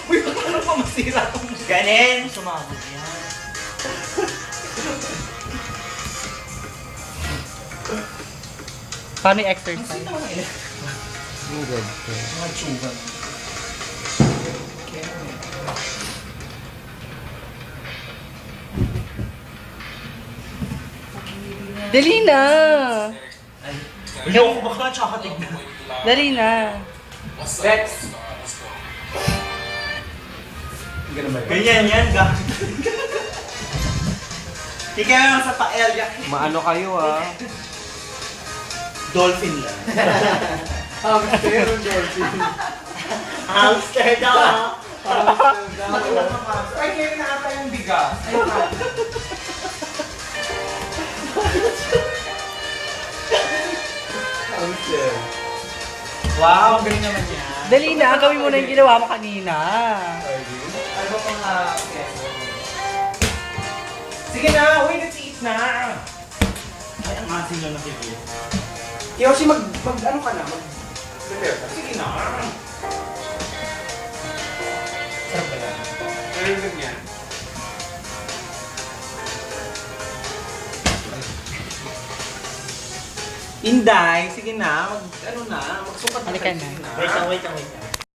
Uy, paano pa masira itong Ganin! Sumabot yan. Paano yung exercise? Good. Mga tsugan. Dali na! Ayoko baka tsaka tignan. Dali na! Rex! Ganun ba yun? Ganyan yan, ga. Tika lang sa pael, ga. Maano kayo ah? Dolphin lang. Hamster o dolphin? Hamster daw. Ay, kaya na ata yung bigas. Ay, hamster. Wow, galing naman yan. Dali na! Gawin mo na yung ginawa mo kanina. Ano ba pang sige na, uy, let's eat na. Ay, ang asin lang nakikita. Yoshi, ano ka na? Prepare ka. Sige na. Sarap ba yan? Meron din yan. Inday, sige na, magsukat na. Halika na. Wait lang.